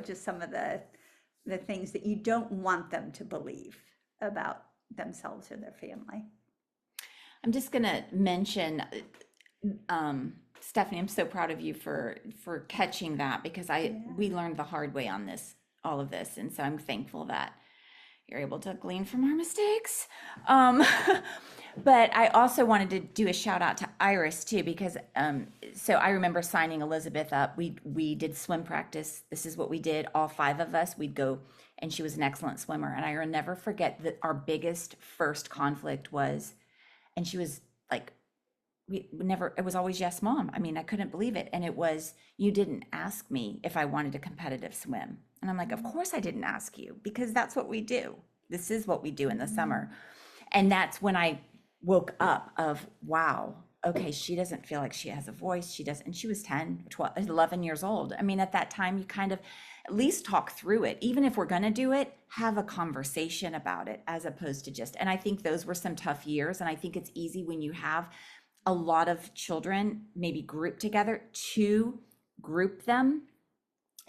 just some of the things that you don't want them to believe about themselves or their family. I'm just gonna mention, Stephanie, I'm so proud of you for catching that, because we learned the hard way on all of this, and so I'm thankful that you're able to glean from our mistakes. But I also wanted to do a shout out to Iris too, because so I remember signing Elizabeth up. We did swim practice. This is what we did. All 5 of us, we'd go, and she was an excellent swimmer. And I will never forget that our biggest first conflict was, and she was like, it was always yes, mom. I mean, I couldn't believe it. And it was, you didn't ask me if I wanted a competitive swim. And I'm like, of course I didn't ask you, because that's what we do. This is what we do in the summer. And that's when I woke up of, wow, okay, she doesn't feel like she has a voice. She doesn't, and she was 10, 12, 11 years old. I mean, at that time, you kind of at least talk through it. Even if we're going to do it, have a conversation about it as opposed to just, and I think those were some tough years. And I think it's easy when you have a lot of children maybe grouped together to group them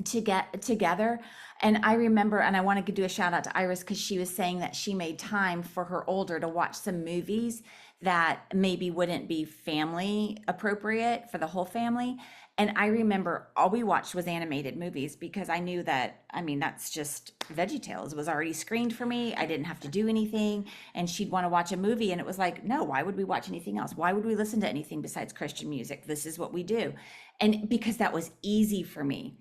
to get together. And I remember, and I want to do a shout out to Iris because she was saying that she made time for her older to watch some movies that maybe wouldn't be family appropriate for the whole family. And I remember all we watched was animated movies because I knew that, I mean, that's just VeggieTales was already screened for me. I didn't have to do anything. And she'd want to watch a movie. And it was like, no, why would we watch anything else? Why would we listen to anything besides Christian music? This is what we do. And because that was easy for me.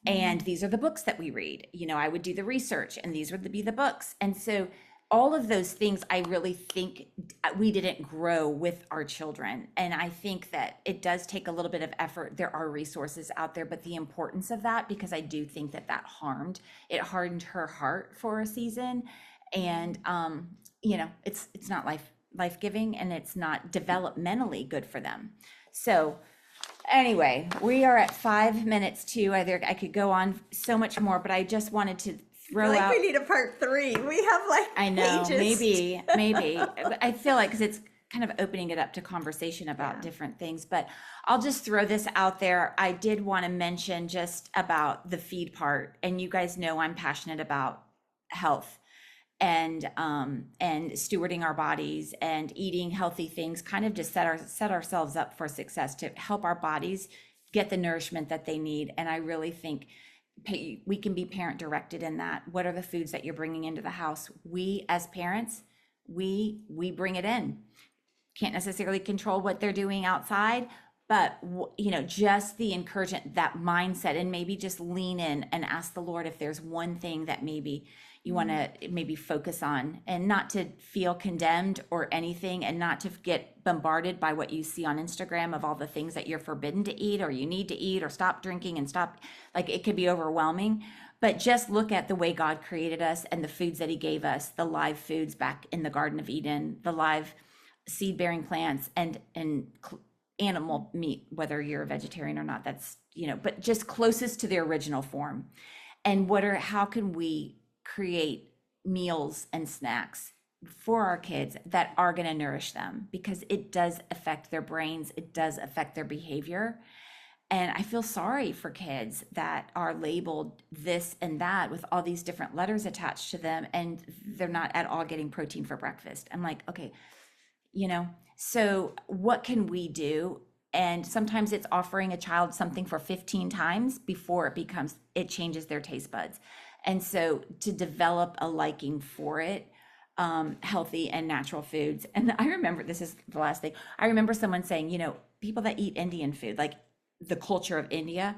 And these are the books that we read. You know, I would do the research and these would be the books. And so all of those things, I really think we didn't grow with our children. And I think that it does take a little bit of effort. There are resources out there, but the importance of that, because I do think that it hardened her heart for a season. And, you know, it's not life-giving and it's not developmentally good for them. So anyway, we are at 5 minutes too. I could go on so much more, but I just wanted to throw Like out. we need a part 3. We have like I know, pages. maybe. I feel like, because it's kind of opening it up to conversation about different things, but I'll just throw this out there. I did want to mention just about the feed part, and you guys know I'm passionate about health and stewarding our bodies and eating healthy things, kind of just set ourselves up for success to help our bodies get the nourishment that they need. And I really think we can be parent directed in that. What are the foods that you're bringing into the house? We as parents, we bring it in. Can't necessarily control what they're doing outside, but you know, just the encouragement, that mindset, and maybe just lean in and ask the Lord if there's one thing that maybe you want to maybe focus on, and not to feel condemned or anything, and not to get bombarded by what you see on Instagram of all the things that you're forbidden to eat or you need to eat or stop drinking and stop. Like, it could be overwhelming, but just look at the way God created us and the foods that he gave us, the live foods back in the Garden of Eden, the live seed-bearing plants and animal meat, whether you're a vegetarian or not, that's, you know, but just closest to the original form. And how can we create meals and snacks for our kids that are going to nourish them, because it does affect their brains, it does affect their behavior. And I feel sorry for kids that are labeled this and that with all these different letters attached to them, and they're not at all getting protein for breakfast. I'm like, okay, you know, so what can we do? And sometimes it's offering a child something for 15 times before it changes their taste buds. And so to develop a liking for it, healthy and natural foods. And I remember, this is the last thing, I remember someone saying, you know, people that eat Indian food, like the culture of India,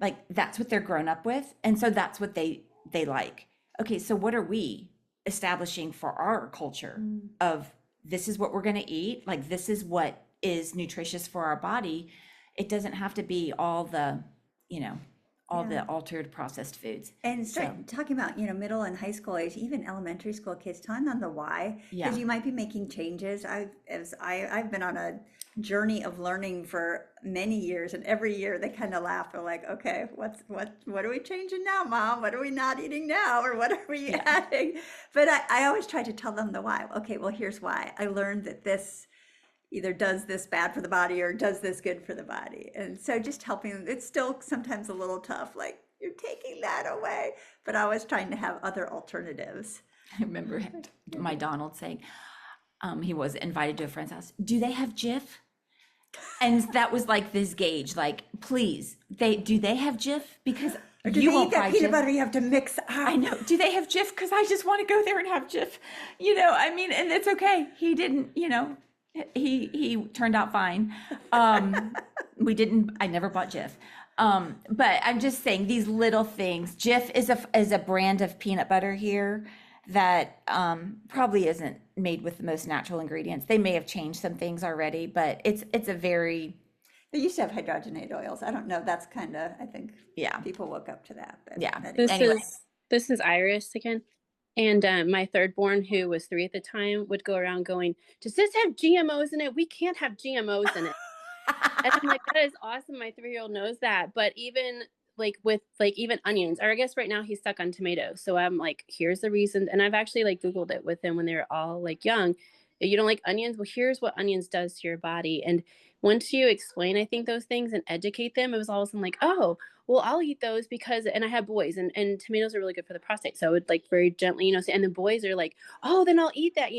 like that's what they're grown up with. And so that's what they like. Okay, so what are we establishing for our culture of this is what we're going to eat? Like, this is what is nutritious for our body. It doesn't have to be all the, you know, the altered processed foods. And start talking about, you know, middle and high school age, even elementary school kids, telling them the why, because you might be making changes. I've been on a journey of learning for many years, and every year they kind of laugh. They're like, okay, what are we changing now, Mom? What are we not eating now? Or what are we adding? But I always try to tell them the why. Okay, well, here's why. I learned that this either does this bad for the body or does this good for the body. And so just helping them, it's still sometimes a little tough, like, you're taking that away, but I was trying to have other alternatives. I remember my Donald saying, he was invited to a friend's house. Do they have Jif? And that was like this gauge, like, please, do they have Jif? Because Or do you they won't eat that buy peanut Jif. butter you have to mix up? I know. Do they have Jif? Because I just want to go there and have Jif. You know, I mean, and it's okay. He didn't, you know, he turned out fine. I never bought Jif. But I'm just saying these little things. Jif is a brand of peanut butter here that probably isn't made with the most natural ingredients. They may have changed some things already, but it's a very, They used to have hydrogenated oils. I don't know. That's kind of, I think yeah. people woke up to that. But Yeah. but This Anyway. is Iris again. And my third born, who was 3 at the time, would go around going, "Does this have GMOs in it? We can't have GMOs in it." And I'm like, that is awesome. My 3-year-old knows that. But even like with like even onions, or I guess right now he's stuck on tomatoes. So I'm like, here's the reason. And I've actually like Googled it with him when they were all like young. You don't like onions? Well, here's what onions does to your body. And once you explain, I think, those things and educate them, it was all of a sudden like, oh, well, I'll eat those because, and I have boys, and tomatoes are really good for the prostate. So I would like very gently, say, and the boys are like, oh, then I'll eat that,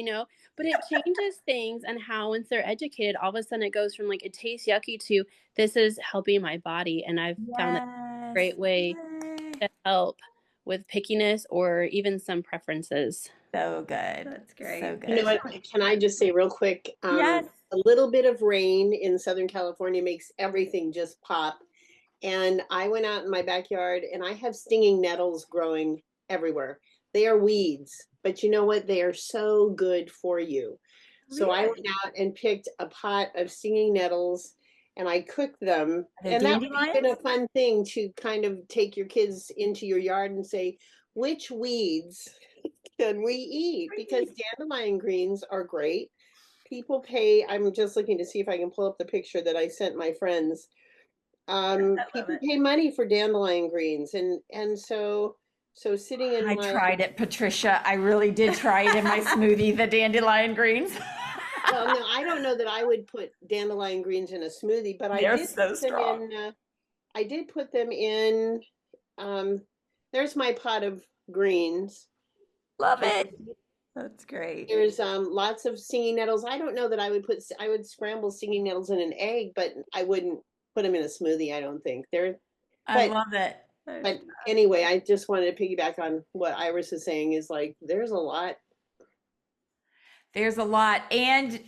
but it changes things, and how once they're educated, all of a sudden it goes from like it tastes yucky to this is helping my body. And I've found that a Yes. great way Yay. to help with pickiness or even some preferences. So good. That's great. So You know good. what? Can I just say real quick? Yes. A little bit of rain in Southern California makes everything just pop. And I went out in my backyard and I have stinging nettles growing everywhere. They are weeds, but you know what? They are so good for you. So I went Really? out and picked a pot of stinging nettles and I cooked them. Are they And that would have been a dandelions? fun thing to kind of take your kids into your yard and say, which weeds can we eat? Because dandelion greens are great. People pay, I'm just looking to see if I can pull up the picture that I sent my friends. I love People it. pay money for dandelion greens, and so sitting in I my tried it, Patricia. I really did try it in my smoothie, the dandelion greens. well, no, I don't know that I would put dandelion greens in a smoothie, but I They're did so put them strong. in. I did put them in. Um, there's my pot of greens, Love and it. That's great. there's lots of stinging nettles. I don't know that I would put. I would scramble stinging nettles in an egg, but I wouldn't put them in a smoothie. I don't think they're. I But love it. but anyway, I just wanted to piggyback on what Iris is saying. Is like there's a lot. There's a lot, and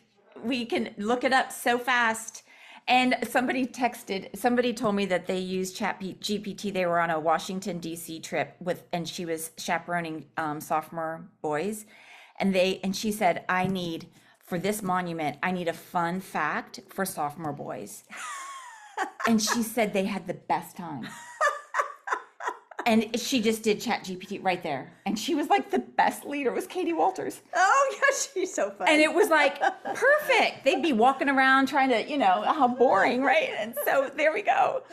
we can look it up so fast. And somebody told me that they used Chat GPT. They were on a Washington D.C. trip and she was chaperoning sophomore boys, and she said, for this monument, I need a fun fact for sophomore boys. And she said they had the best time. And she just did Chat GPT right there. And she was like, the best leader was Katie Walters. Oh, yeah, she's so funny. And it was like perfect. They'd be walking around trying to, how boring, right? And so there we go.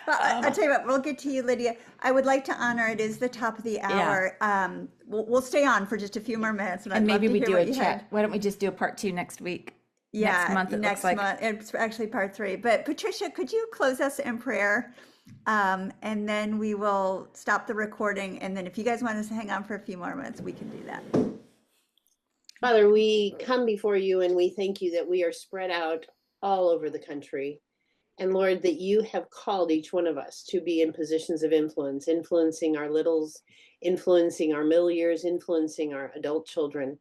Well, I'll tell you what, we'll get to you, Lydia. I would like to honor, it is the top of the hour. We'll stay on for just a few more minutes. And maybe we do a chat. Had. Why don't we just do a part 2 next week? Yeah, next month. Next month. It's actually part 3. But Patricia, could you close us in prayer? And then we will stop the recording. And then if you guys want us to hang on for a few more minutes, we can do that. Father, we come before you and we thank you that we are spread out all over the country. And Lord, that you have called each one of us to be in positions of influence, influencing our littles, influencing our middle years, influencing our adult children.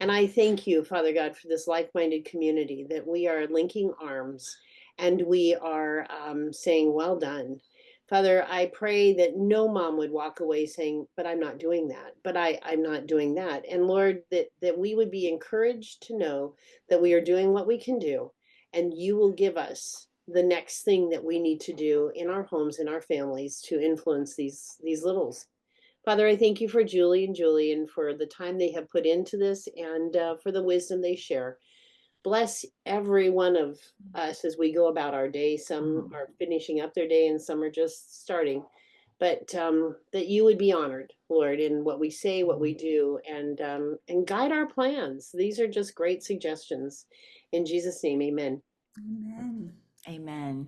And I thank you, Father God, for this like-minded community, that we are linking arms and we are saying, well done. Father, I pray that no mom would walk away saying, but I'm not doing that, but I'm not doing that. And Lord, that we would be encouraged to know that we are doing what we can do, and you will give us the next thing that we need to do in our homes, in our families, to influence these littles. Father, I thank you for Julie and Julian for the time they have put into this and for the wisdom they share. Bless every one of us as we go about our day. Some are finishing up their day and some are just starting. But that you would be honored, Lord, in what we say, what we do, and guide our plans. These are just great suggestions. In Jesus' name, amen. Amen. Amen.